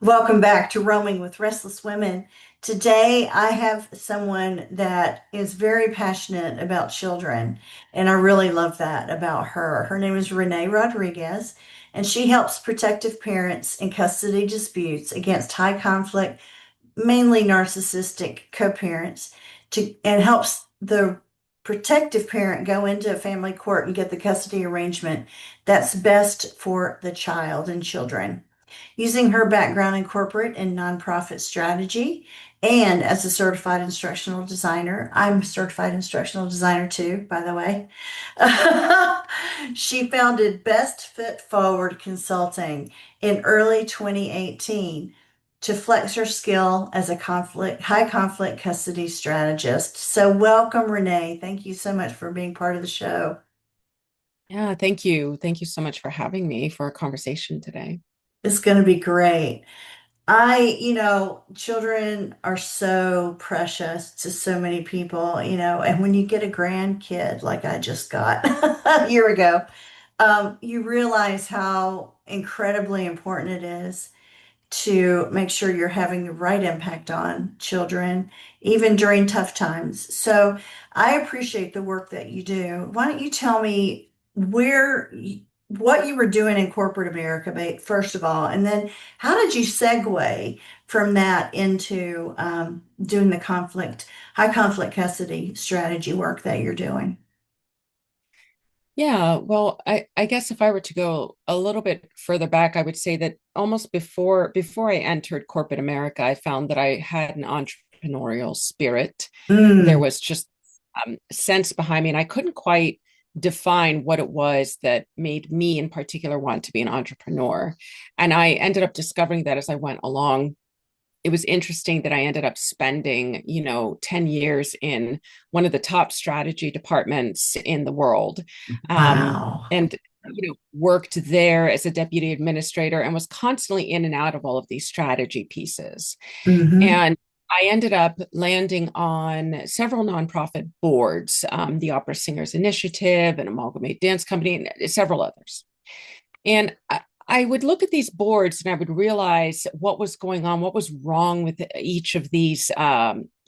Welcome back to Roaming with Restless Women. Today, I have someone that is very passionate about children, and I really love that about her. Her name is Renee Rodriguez, and she helps protective parents in custody disputes against high conflict, mainly narcissistic co-parents, and helps the protective parent go into a family court and get the custody arrangement that's best for the child and children. Using her background in corporate and nonprofit strategy and as a certified instructional designer, I'm a certified instructional designer too, by the way. She founded Best Foot Forward Consulting in early 2018 to flex her skill as a high conflict custody strategist. So welcome, Renee. Thank you so much for being part of the show. Yeah, thank you. Thank you so much for having me for a conversation today. It's going to be great. Children are so precious to so many people, and when you get a grandkid like I just got a year ago, you realize how incredibly important it is to make sure you're having the right impact on children, even during tough times. So I appreciate the work that you do. Why don't you tell me what you were doing in corporate America, first of all, and then how did you segue from that into doing the high conflict custody strategy work that you're doing? Yeah, well, I guess if I were to go a little bit further back, I would say that almost before I entered corporate America, I found that I had an entrepreneurial spirit. There Mm, was just sense behind me, and I couldn't quite define what it was that made me in particular want to be an entrepreneur. And I ended up discovering that as I went along. It was interesting that I ended up spending, 10 years in one of the top strategy departments in the world. wow. And worked there as a deputy administrator and was constantly in and out of all of these strategy pieces. Hmm. And I ended up landing on several nonprofit boards, the Opera Singers Initiative, an Amalgamate Dance Company, and several others. And I would look at these boards and I would realize what was going on, what was wrong with each of these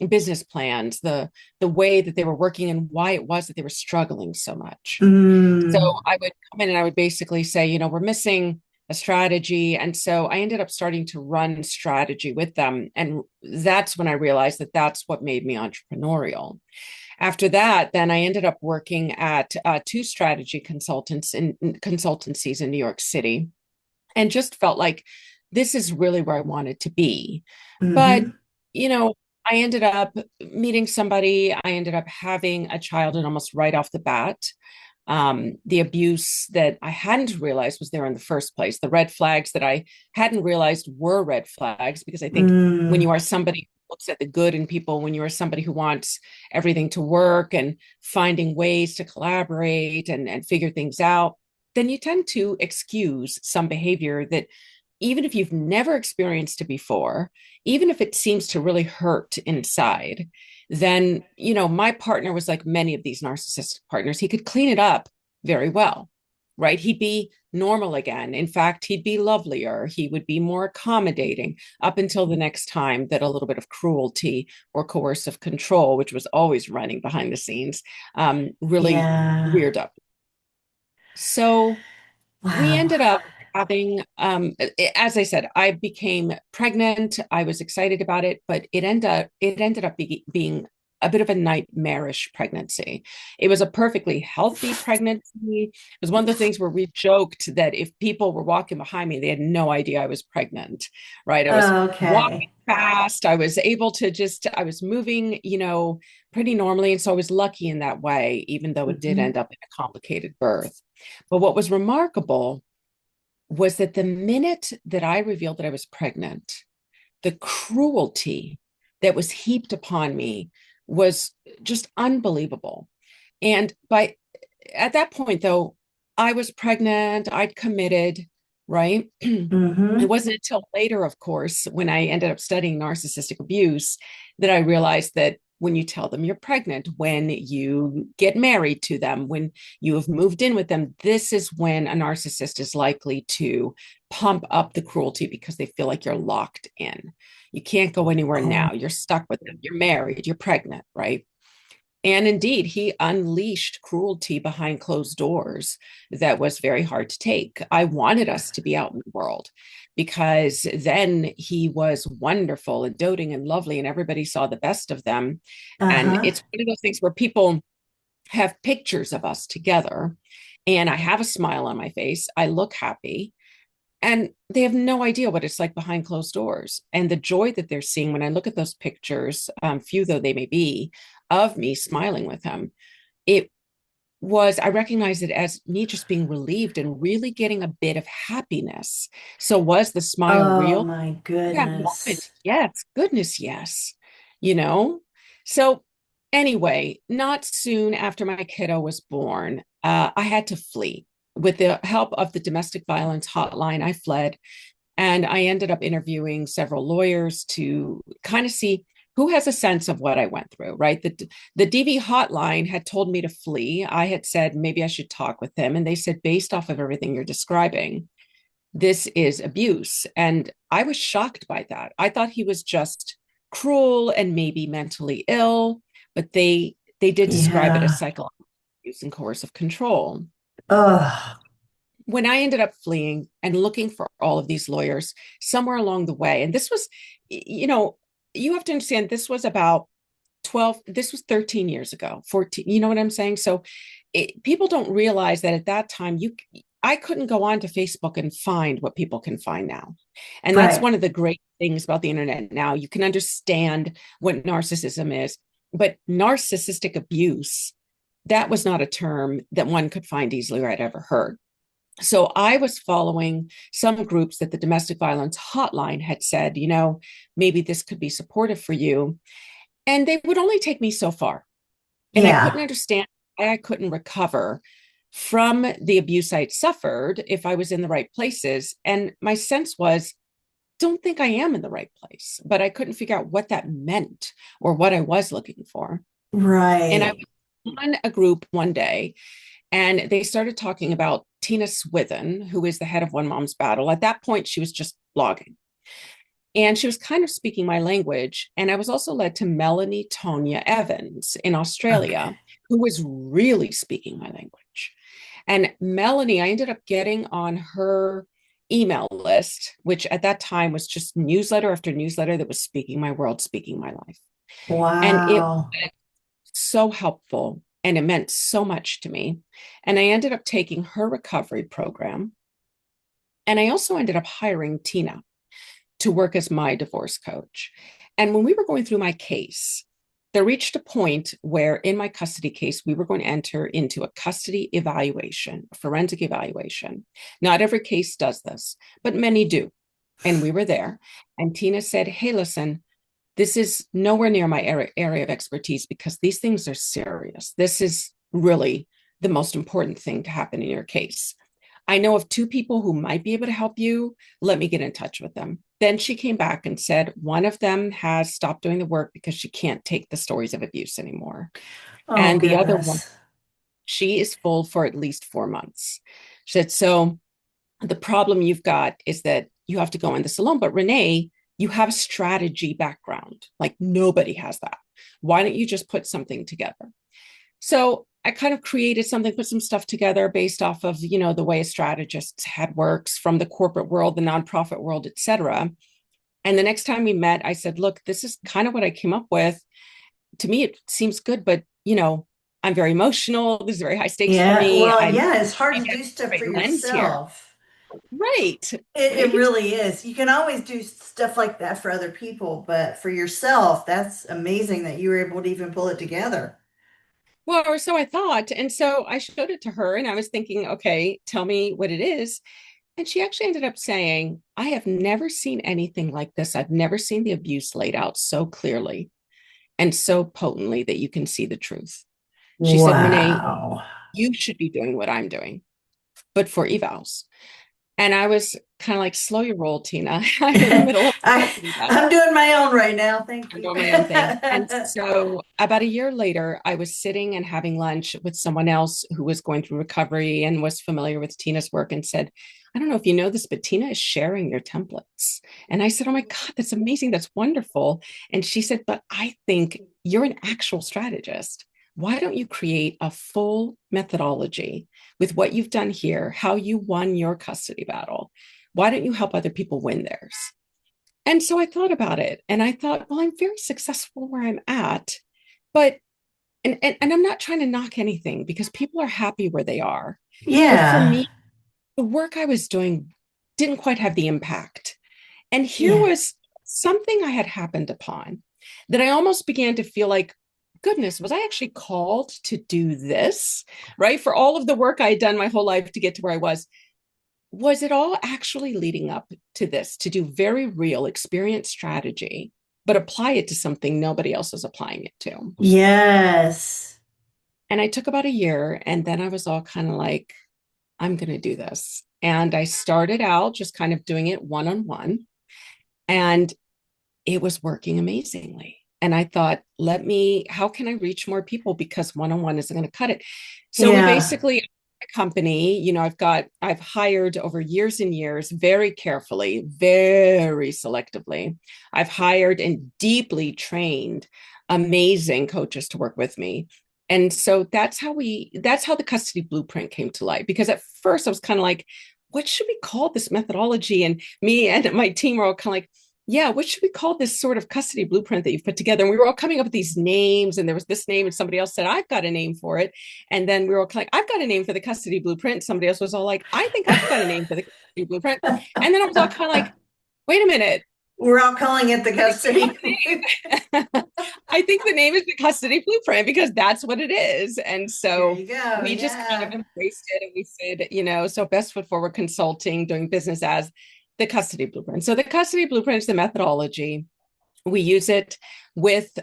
business plans, the way that they were working, and why it was that they were struggling so much. So Mm. I would come in and I would basically say, we're missing a strategy. And so I ended up starting to run strategy with them. And that's when I realized that that's what made me entrepreneurial. After that, then I ended up working at two strategy consultancies in New York City, and just felt like this is really where I wanted to be. But Hmm. you know, I ended up meeting somebody. I ended up having a child, and almost right off the bat, the abuse that I hadn't realized was there in the first place, the red flags that I hadn't realized were red flags, because I think when Mm. you are somebody who looks at the good in people, when you are somebody who wants everything to work and finding ways to collaborate and figure things out, then you tend to excuse some behavior that, even if you've never experienced it before, even if it seems to really hurt inside, then, my partner was like many of these narcissistic partners. He could clean it up very well, right? He'd be normal again. In fact, he'd be lovelier. He would be more accommodating up until the next time that a little bit of cruelty or coercive control, which was always running behind the scenes, really Yeah. reared up. So we Wow. ended up having, as I said, I became pregnant. I was excited about it, but it ended up being a bit of a nightmarish pregnancy. It was a perfectly healthy pregnancy. It was one of the things where we joked that if people were walking behind me, they had no idea I was pregnant, right? I was walking Okay. fast. I was able to I was moving, pretty normally. And so I was lucky in that way, even though it did Hmm. end up in a complicated birth. But what was remarkable was that the minute that I revealed that I was pregnant, the cruelty that was heaped upon me was just unbelievable. And by at that point, though, I was pregnant, I'd committed, right? It Hmm. wasn't until later, of course, when I ended up studying narcissistic abuse, that I realized that when you tell them you're pregnant, when you get married to them, when you have moved in with them. This is when a narcissist is likely to pump up the cruelty because they feel like you're locked in. You can't go anywhere Oh, now. You're stuck with them. You're married. You're pregnant, right? And indeed, he unleashed cruelty behind closed doors that was very hard to take. I wanted us to be out in the world because then he was wonderful and doting and lovely, and everybody saw the best of them. And uh-huh. it's one of those things where people have pictures of us together, and I have a smile on my face. I look happy. And they have no idea what it's like behind closed doors. And the joy that they're seeing when I look at those pictures, few though they may be, of me smiling with him, it I recognized it as me just being relieved and really getting a bit of happiness. So was the smile Oh real? my That moment, goodness. yes, goodness, yes. You know? So anyway, not soon after my kiddo was born, I had to flee. With the help of the domestic violence hotline, I fled and I ended up interviewing several lawyers to kind of see who has a sense of what I went through, right? The DV hotline had told me to flee. I had said maybe I should talk with him. And they said, based off of everything you're describing, this is abuse. And I was shocked by that. I thought he was just cruel and maybe mentally ill, but they did describe it as Yeah. psychological abuse and coercive control. Oh, When I ended up fleeing and looking for all of these lawyers somewhere along the way, and this was, you have to understand this was about 12, this was 13 years ago, 14, you know what I'm saying? So people don't realize that at that time, I couldn't go on to Facebook and find what people can find now. And that's right. one of the great things about the internet now. You can understand what narcissism is, but narcissistic abuse, that was not a term that one could find easily or I'd ever heard. So I was following some groups that the domestic violence hotline had said, maybe this could be supportive for you. And they would only take me so far. And I couldn't Yeah. understand why I couldn't recover from the abuse I'd suffered if I was in the right places. And my sense was, don't think I am in the right place, but I couldn't figure out what that meant or what I was looking for. And I Right. was on a group one day and they started talking about Tina Swithin, who is the head of One Mom's Battle. At that point, she was just blogging. And she was kind of speaking my language. And I was also led to Melanie Tonya Evans in Australia, Okay. who was really speaking my language. And Melanie, I ended up getting on her email list, which at that time was just newsletter after newsletter that was speaking my world, speaking my life. And it Wow. so helpful and it meant so much to me. And I ended up taking her recovery program. And I also ended up hiring Tina to work as my divorce coach. And when we were going through my case, there reached a point where in my custody case, we were going to enter into a custody evaluation, a forensic evaluation. Not every case does this, but many do. And we were there. And Tina said, hey, listen, this is nowhere near my area of expertise because these things are serious. This is really the most important thing to happen in your case. I know of two people who might be able to help you. Let me get in touch with them. Then she came back and said one of them has stopped doing the work because she can't take the stories of abuse anymore. Oh And the other one, goodness. she is full for at least 4 months. She said, so the problem you've got is that you have to go in this alone. But Renee, you have a strategy background. Like nobody has that. Why don't you just put something together? So I kind of created something, put some stuff together based off of, the way a strategist had works from the corporate world, the nonprofit world, et cetera. And the next time we met, I said, look, this is kind of what I came up with. To me, it seems good, but, I'm very emotional. This is very high stakes for Yeah. me. Well, I'm yeah, it's hard to maybe I do have stuff the for right lens here. yourself. Right. It Right. really is. You can always do stuff like that for other people, but for yourself, that's amazing that you were able to even pull it together. Well, or so I thought. And so I showed it to her and I was thinking, okay, tell me what it is. And she actually ended up saying, I have never seen anything like this. I've never seen the abuse laid out so clearly and so potently that you can see the truth. She said, Renee, Wow. you should be doing what I'm doing, but for evals. And I was kind of like, slow your roll, Tina. I'm in the middle of a custody battle. I'm doing my own right now. Thank I'm you. doing my own thing. And so about a year later, I was sitting and having lunch with someone else who was going through recovery and was familiar with Tina's work and said, I don't know if you know this, but Tina is sharing your templates. And I said, oh my God, that's amazing. That's wonderful. And she said, but I think you're an actual strategist. Why don't you create a full methodology with what you've done here, how you won your custody battle? Why don't you help other people win theirs? And so I thought about it and I thought, well, I'm very successful where I'm at, but and I'm not trying to knock anything because people are happy where they are. But for Yeah. me, the work I was doing didn't quite have the impact. And here Yeah. was something I had happened upon that I almost began to feel like, goodness, was I actually called to do this? Right? For all of the work I had done my whole life to get to where I was it all actually leading up to this, to do very real experience strategy, but apply it to something nobody else is applying it to? Yes. And I took about a year, and then I was all kind of like, I'm going to do this. And I started out just kind of doing it one on one, and it was working amazingly. And I thought, how can I reach more people? Because one on one isn't going to cut it. So we Yeah. basically, a company, I've hired over years and years, very carefully, very selectively. I've hired and deeply trained amazing coaches to work with me. And so that's how the custody blueprint came to light. Because at first I was kind of like, what should we call this methodology? And me and my team were all kind of like, yeah, what should we call this sort of custody blueprint that you've put together? And we were all coming up with these names, and there was this name, and somebody else said, I've got a name for it. And then we were all like, I've got a name for the custody blueprint. Somebody else was all like, I think I've got a name for the custody blueprint. And then I was all kind of like, wait a minute. We're all calling it the I think we custody. have a name. I think the name is the custody blueprint because that's what it is. And There so you go. we just kind of Yeah. embraced it and we said, so best foot forward consulting, doing business as the custody blueprint. So the custody blueprint is the methodology. We use it with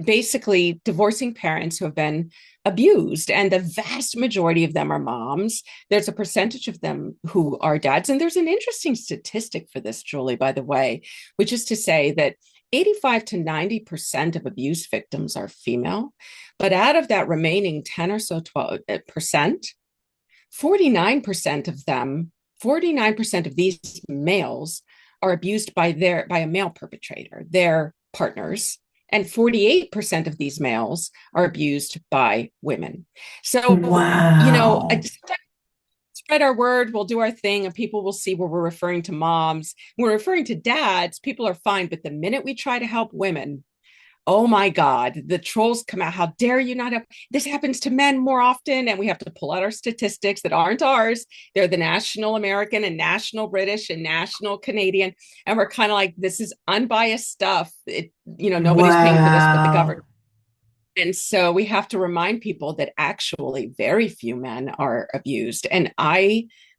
basically divorcing parents who have been abused, and the vast majority of them are moms. There's a percentage of them who are dads, and there's an interesting statistic for this, Julie, by the way, which is to say that 85 to 90% of abuse victims are female, but out of that remaining 10 or so 12%, 49% of them, 49% of these males are abused by a male perpetrator, their partners. And 48% of these males are abused by women. So, Wow. spread our word, we'll do our thing, and people will see where we're referring to moms. When we're referring to dads, people are fine. But the minute we try to help women, oh my God, the trolls come out. How dare you not have this? Happens to men more often. And we have to pull out our statistics that aren't ours. They're the national American and national British and national Canadian. And we're kind of like, this is unbiased stuff. Nobody's paying for this but the Wow. government. And so we have to remind people that actually very few men are abused. And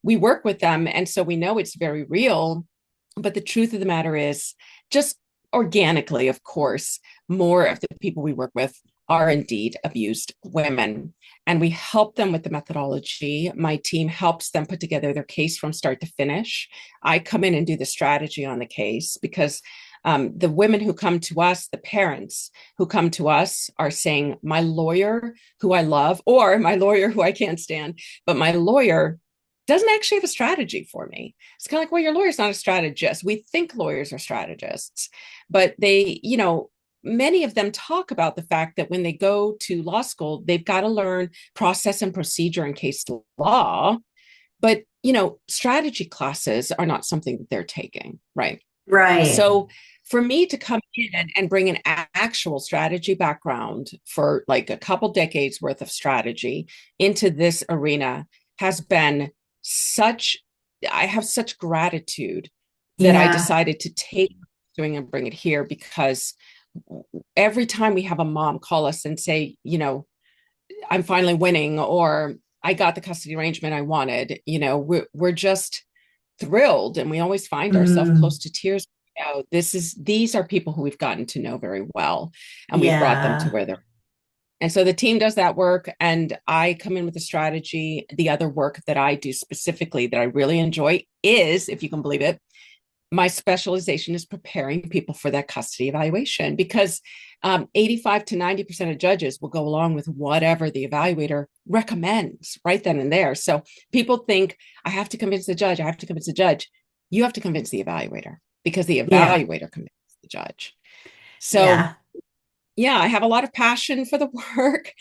we work with them. And so we know it's very real. But the truth of the matter is, just organically, of course, more of the people we work with are indeed abused women. And we help them with the methodology. My team helps them put together their case from start to finish. I come in and do the strategy on the case because the women who come to us, the parents who come to us, are saying, my lawyer, who I love, or my lawyer, who I can't stand, but my lawyer doesn't actually have a strategy for me. It's kind of like, well, your lawyer's not a strategist. We think lawyers are strategists, but many of them talk about the fact that when they go to law school, they've got to learn process and procedure in case law. But, strategy classes are not something that they're taking, right? Right. So for me to come in and bring an actual strategy background for like a couple decades worth of strategy into this arena has been such, I have such gratitude that I Yeah. decided to take doing and bring it here, because every time we have a mom call us and say, I'm finally winning, or I got the custody arrangement I wanted, we're just thrilled, and we always find ourselves Mm. close to tears. These are people who we've gotten to know very well, and we've brought them to Yeah. where they're. And so the team does that work, and I come in with a strategy. The other work that I do specifically that I really enjoy is, if you can believe it, my specialization is preparing people for that custody evaluation, because 85 to 90% of judges will go along with whatever the evaluator recommends right then and there. So people think, I have to convince the judge. I have to convince the judge. You have to convince the evaluator, because the Yeah. evaluator convinces the judge. So Yeah. yeah, I have a lot of passion for the work.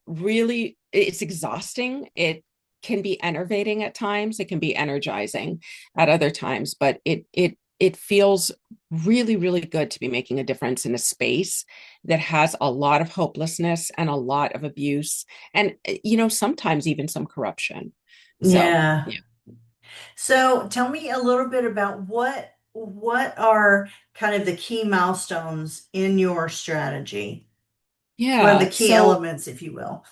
Really, it's exhausting. It can be enervating at times. It can be energizing at other times, but it feels really, really good to be making a difference in a space that has a lot of hopelessness and a lot of abuse, and sometimes even some corruption. So Yeah. yeah. So tell me a little bit about what are kind of the key milestones in your strategy? What are the Yeah. key So elements, if you will?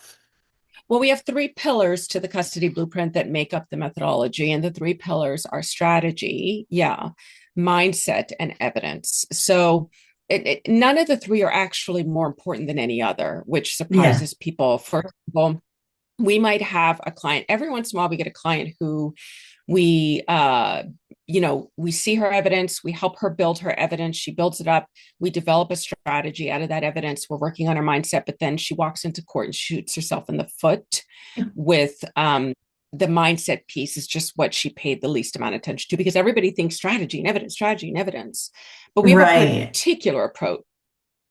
well, we have three pillars to the custody blueprint that make up the methodology, and the three pillars are strategy, yeah, mindset, and evidence. So none of the three are actually more important than any other, which Yeah. surprises people. For example, we might have a client every once in a while. We get a client who we we see her evidence, we help her build her evidence, she builds it up, we develop a strategy out of that evidence, we're working on her mindset, but then she walks into court and shoots herself in the foot with the mindset piece is just what she paid the least amount of attention to, because everybody thinks strategy and evidence, but we have a Right. particular approach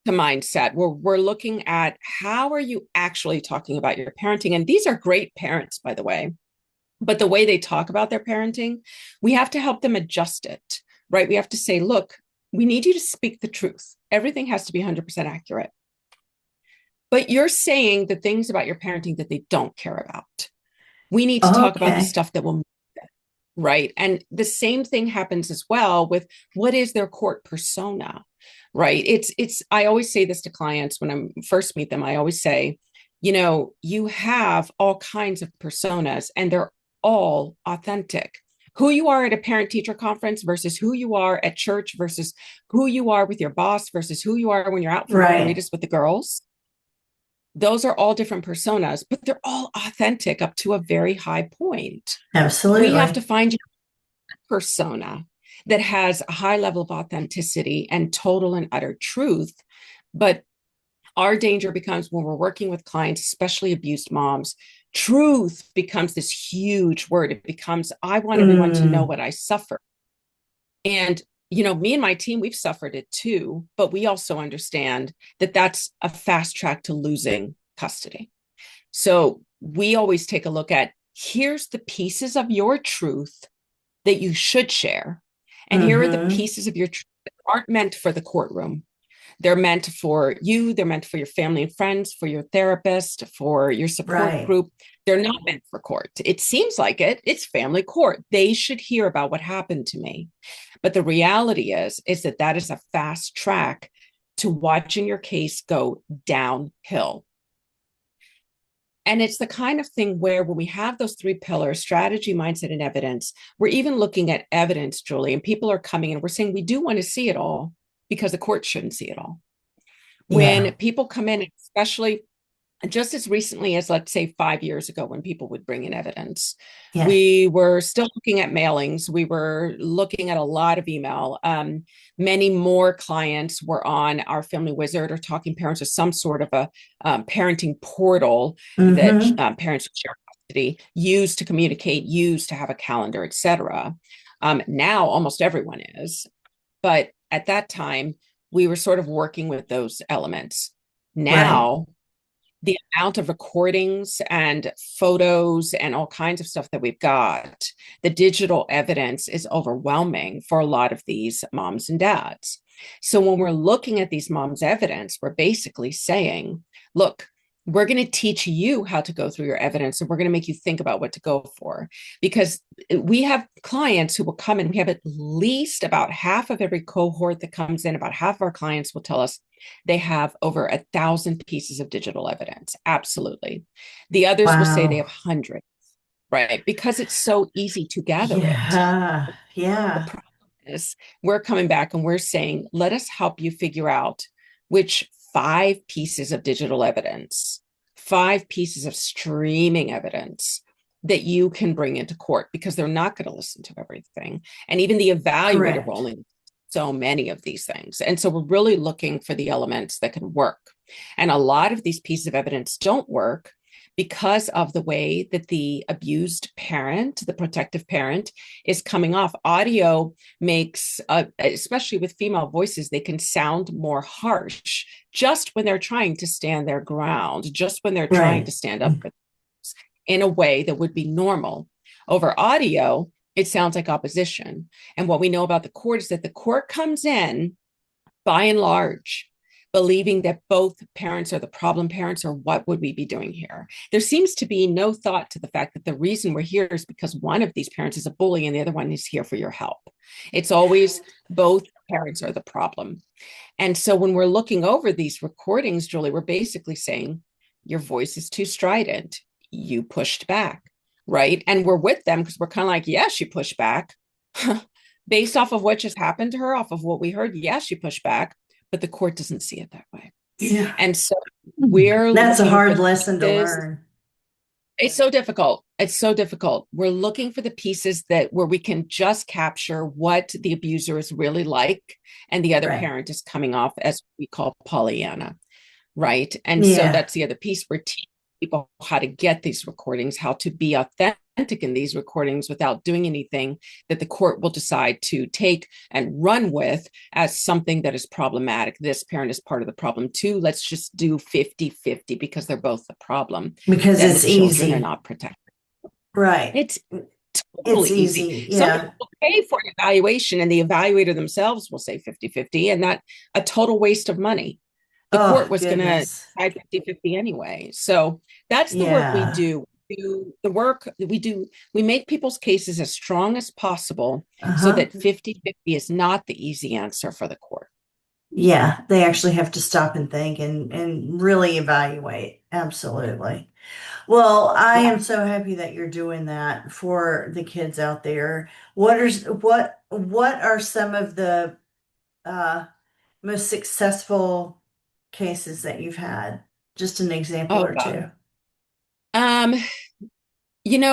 to mindset where we're looking at how are you actually talking about your parenting. And these are great parents, by the way, but the way they talk about their parenting, we have to help them adjust it, right? We have to say, look, we need you to speak the truth. Everything has to be 100% accurate. But you're saying the things about your parenting that they don't care about. We need to talk about the Okay. stuff that will, right? And the same thing happens as well with what is their court persona, right? I always say this to clients when I first meet them. I always say, you have all kinds of personas and they're all authentic. Who you are at a parent teacher conference versus who you are at church versus who you are with your boss versus who you are when you're out for Right. margaritas with the girls. Those are all different personas, but they're all authentic up to a very high point. We have to Absolutely. find your persona that has a high level of authenticity and total and utter truth. But our danger becomes when we're working with clients, especially abused moms, truth becomes this huge word. It becomes, I want everyone to know Mm, what I suffer. And, me and my team, we've suffered it too, but we also understand that that's a fast track to losing custody. So we always take a look at here's the pieces of your truth that you should share. And here are the mm-hmm. pieces of your truth that aren't meant for the courtroom. They're meant for you, they're meant for your family and friends, for your therapist, for your support Right. group. They're not meant for court. It seems like it's family court. They should hear about what happened to me. But the reality is that is a fast track to watching your case go downhill. And it's the kind of thing where when we have those three pillars, strategy, mindset, and evidence, we're even looking at evidence, Julie, and people are coming and we're saying we do want to see it all because the court shouldn't see it all. Yeah. When people come in, especially just as recently as, let's say, 5 years ago, when people would bring in evidence, Yeah. we were still looking at mailings. We were looking at a lot of email. Many more clients were on our Family Wizard or Talking Parents or some sort of a parenting portal that Mm-hmm. parents share custody, use to communicate, use to have a calendar, etc. Now almost everyone is. But at that time, we were sort of working with those elements. Right. Now, the amount of recordings and photos and all kinds of stuff that we've got, the digital evidence is overwhelming for a lot of these moms and dads. So when we're looking at these moms' evidence, we're basically saying, look, we're going to teach you how to go through your evidence and we're going to make you think about what to go for. Because we have clients who will come in, we have at least about half of every cohort that comes in, about half of our clients will tell us they have over 1,000 pieces of digital evidence. Absolutely. The others will say they Wow. have hundreds, right? Because it's so easy to gather it. Yeah. The Yeah. problem is we're coming back and we're saying, let us help you figure out which 5 pieces of digital evidence, 5 pieces of streaming evidence that you can bring into court, because they're not going to listen to everything. And even the evaluator will Correct. only so many of these things. And so we're really looking for the elements that can work. And a lot of these pieces of evidence don't work because of the way that the abused parent, the protective parent, is coming off. Audio makes, especially with female voices, they can sound more harsh just when they're trying to stand their ground, just when they're trying to Right. stand up for in a way that would be normal. Over audio, it sounds like opposition. And what we know about the court is that the court comes in, by and large, believing that both parents are the problem parents, or what would we be doing here? There seems to be no thought to the fact that the reason we're here is because one of these parents is a bully and the other one is here for your help. It's always both parents are the problem. And so when we're looking over these recordings, Julie, we're basically saying your voice is too strident. You pushed back, right? And we're with them because we're kind of like, yeah, she pushed back. Based off of what just happened to her, off of what we heard, yeah, she pushed back, but the court doesn't see it that way. Yeah. And so we're That's a looking for hard the lesson to pieces. learn. It's so difficult. It's so difficult. We're looking for the pieces that where we can just capture what the abuser is really like, and the other Right. parent is coming off as we call Pollyanna, right? And so Yeah. that's the other piece. We're teaching people how to get these recordings, how to be authentic in these recordings without doing anything that the court will decide to take and run with as something that is problematic. This parent is part of the problem too. Let's just do 50-50 because they're both the problem. Because Then the it's children are easy. not protected. Right. It's It's totally easy. easy. Somebody Yeah. will pay for an evaluation and the evaluator themselves will say 50-50, and that a total waste of money. The court Oh, was going to goodness. decide 50-50 anyway. So that's the work we Yeah. do. The work that we do, we make people's cases as strong as possible so Uh-huh. that 50-50 is not the easy answer for the court. Yeah. They actually have to stop and think and really evaluate. Absolutely. Well, I Yeah. am so happy that you're doing that for the kids out there. What are some of the uh most successful cases that you've had? Just an example Oh or God. two. Um,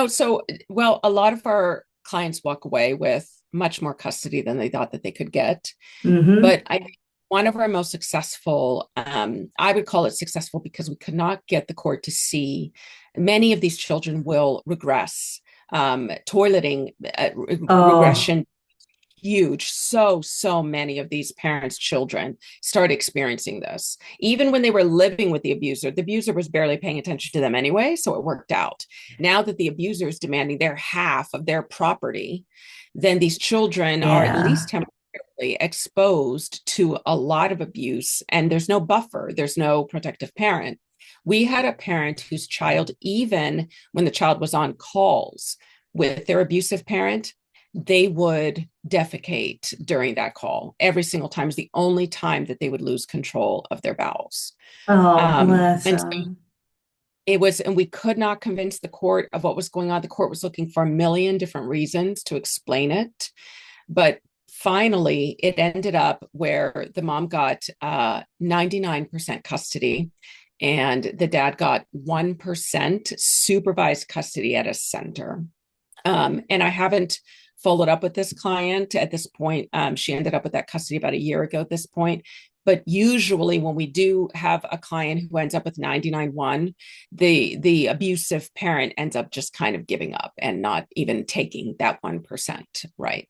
so well, a lot of our clients walk away with much more custody than they thought that they could get. Mm-hmm. But I think one of our most successful, I would call it successful because we could not get the court to see many of these children will regress. Toileting Oh, regression, huge. So many of these parents' children start experiencing this. Even when they were living with the abuser was barely paying attention to them anyway, so it worked out. Now that the abuser is demanding their half of their property, then these children are at yeah. least temporarily exposed to a lot of abuse, and there's no buffer, there's no protective parent. We had a parent whose child, even when the child was on calls with their abusive parent, they would defecate during that call. Every single time is the only time that they would lose control of their bowels. Oh, bless And so them. it was, and we could not convince the court of what was going on. The court was looking for a million different reasons to explain it. But finally, it ended up where the mom got 99% custody and the dad got 1% supervised custody at a center. And I haven't followed up with this client at this point. She ended up with that custody about a year ago at this point. But usually when we do have a client who ends up with 99-1, the abusive parent ends up just kind of giving up and not even taking that 1%, right?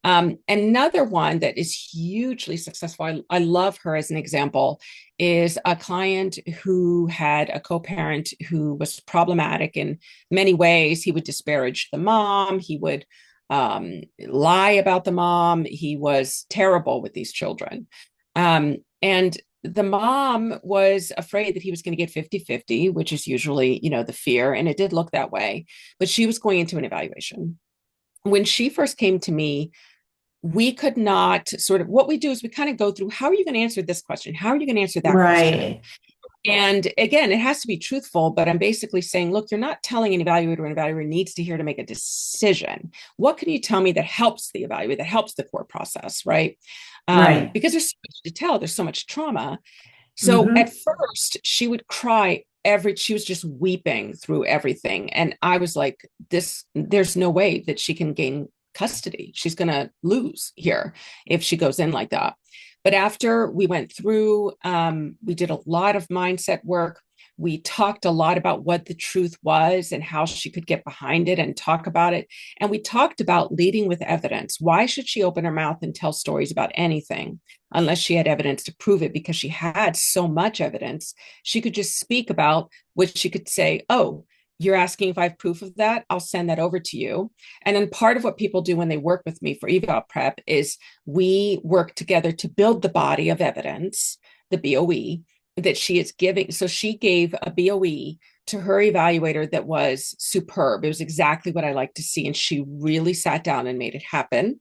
Another one that is hugely successful, I love her as an example, is a client who had a co-parent who was problematic in many ways. He would disparage the mom, he would lie about the mom, he was terrible with these children. And the mom was afraid that he was going to get 50-50, which is usually, the fear, and it did look that way, but she was going into an evaluation. When she first came to me, we could not sort of, what we do is we kind of go through, how are you going to answer this question? How are you going to answer that question? Right. And again, it has to be truthful, but I'm basically saying, look, you're not telling an evaluator needs to hear to make a decision. What can you tell me that helps the evaluator, that helps the court process, right? Right. Because there's so much to tell, there's so much trauma. So Mm-hmm. at first, she would cry she was just weeping through everything. And I was like, there's no way that she can gain custody. She's going to lose here if she goes in like that. But after we went through, we did a lot of mindset work. We talked a lot about what the truth was and how she could get behind it and talk about it. And we talked about leading with evidence. Why should she open her mouth and tell stories about anything unless she had evidence to prove it? Because she had so much evidence, she could just speak about which she could say, oh, you're asking if I have proof of that? I'll send that over to you. And then part of what people do when they work with me for eval prep is we work together to build the body of evidence, the BOE, that she is giving. So she gave a BOE to her evaluator that was superb. It was exactly what I like to see. And she really sat down and made it happen.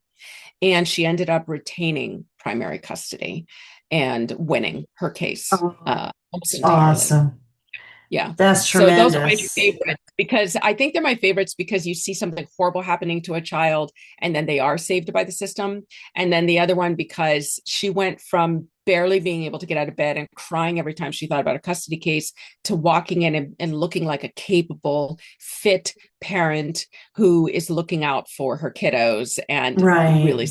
And she ended up retaining primary custody and winning her case Oh, almost that's entirely. awesome. Yeah. That's So those are my tremendous. favorites because I think they're my favorites because you see something horrible happening to a child and then they are saved by the system. And then the other one because she went from barely being able to get out of bed and crying every time she thought about a custody case to walking in and looking like a capable, fit parent who is looking out for her kiddos and Right. really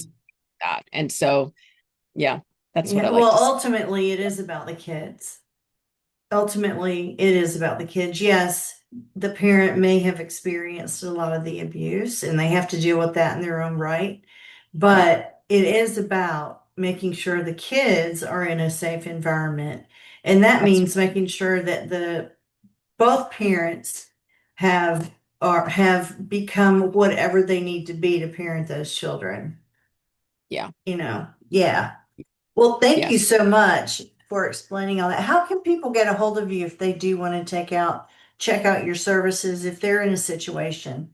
that. And so, yeah, that's what Yeah. I Well, like to see. ultimately, it is about the kids. Ultimately, it is about the kids. Yes, the parent may have experienced a lot of the abuse and they have to deal with that in their own right. Right. But it is about making sure the kids are in a safe environment. And that means Absolutely. making sure that the both parents have or have become whatever they need to be to parent those children. Yeah. Yeah. Well, thank you Yes. so much for explaining all that. How can people get a hold of you if they do want to check out your services if they're in a situation?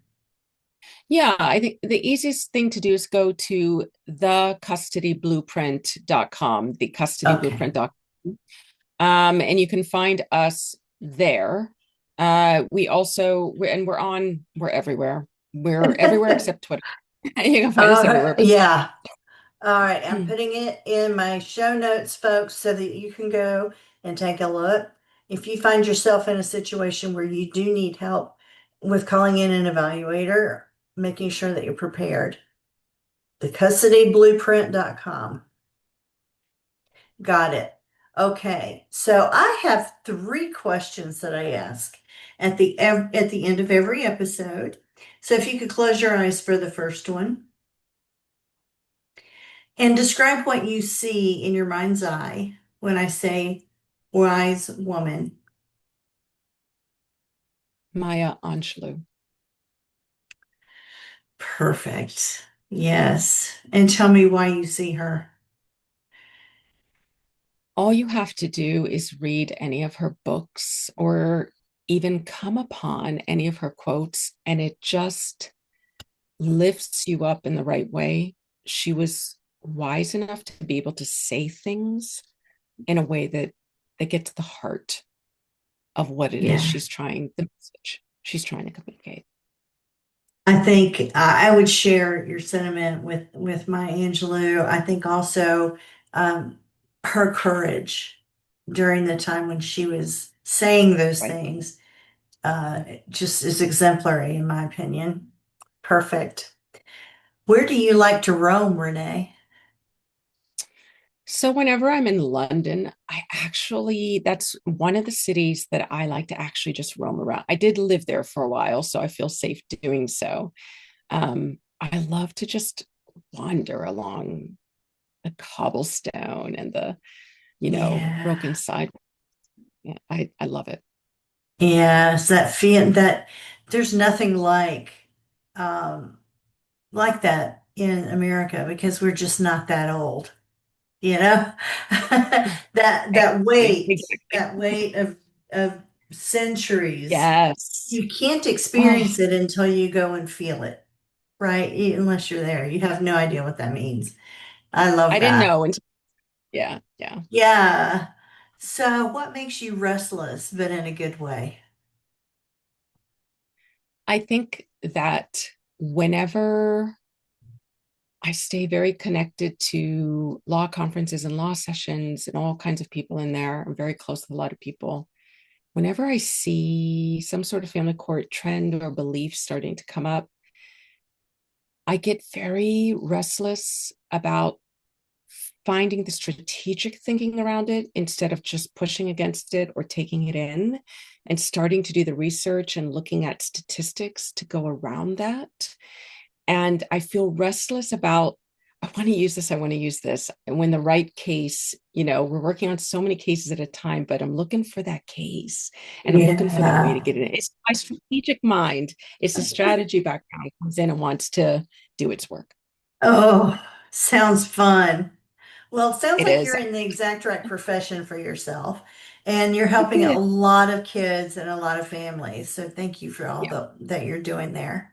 Yeah, I think the easiest thing to do is go to thecustodyblueprint.com, Okay. thecustodyblueprint.com, and you can find us there. We're everywhere. We're everywhere except Twitter. You can find us everywhere, but Yeah. All right. I'm putting it in my show notes, folks, so that you can go and take a look. If you find yourself in a situation where you do need help with calling in an evaluator, making sure that you're prepared. Thecustodyblueprint.com. Got it. Okay. So I have three questions that I ask at the end of every episode. So if you could close your eyes for the first one and describe what you see in your mind's eye when I say wise woman. Maya Angelou. Perfect. Yes. And tell me why you see her. All you have to do is read any of her books or even come upon any of her quotes, and it just lifts you up in the right way. She was wise enough to be able to say things in a way that get to the heart of what it is Yeah. the message she's trying to communicate. I think I would share your sentiment with Maya Angelou. I think also um, her courage during the time when she was saying those Right. things just is exemplary, in my opinion. Perfect. Where do you like to roam, Renee? So whenever I'm in London, that's one of the cities that I like to actually just roam around. I did live there for a while, so I feel safe doing so. I love to just wander along the cobblestone and the broken Yeah. sidewalk. Yeah, I love it. Yes, that feel that there's nothing um, like that in America because we're just not that old. You know, that weight, Exactly. that weight of centuries. Yes. You can't Oh, experience it until you go and feel it, right? Unless you're there, you have no idea what that means. I love I didn't that. know until, yeah, yeah. Yeah. So, what makes you restless, but in a good way? I think that whenever I stay very connected to law conferences and law sessions and all kinds of people in there. I'm very close with a lot of people. Whenever I see some sort of family court trend or belief starting to come up, I get very restless about finding the strategic thinking around it instead of just pushing against it or taking it in, and starting to do the research and looking at statistics to go around that. And I feel restless about, I want to use this, I want to use this. And when the right case, we're working on so many cases at a time, but I'm looking for that case and I'm looking for that way to Yeah. get it in. It's my strategic mind, it's the strategy background comes in and wants to do its work. Oh, sounds fun. Well, it sounds It like is. you're in the exact right profession for yourself, and you're It helping a is. lot of kids and a lot of families. So thank you for all Yeah. that you're doing there.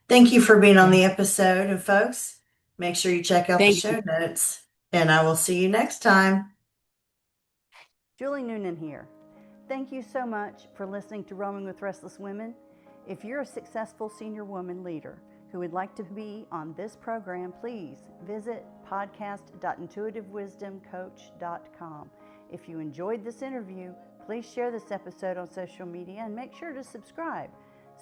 Thank you for being on Yeah. the episode, and folks, make sure you check out the Thank you. show notes, and I will see you next time. Julie Noonan here. Thank you so much for listening to Roaming with Restless Women. If you're a successful senior woman leader who would like to be on this program, please visit podcast.intuitivewisdomcoach.com. If you enjoyed this interview, please share this episode on social media and make sure to subscribe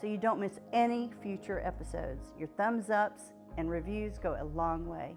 so you don't miss any future episodes. Your thumbs ups and reviews go a long way.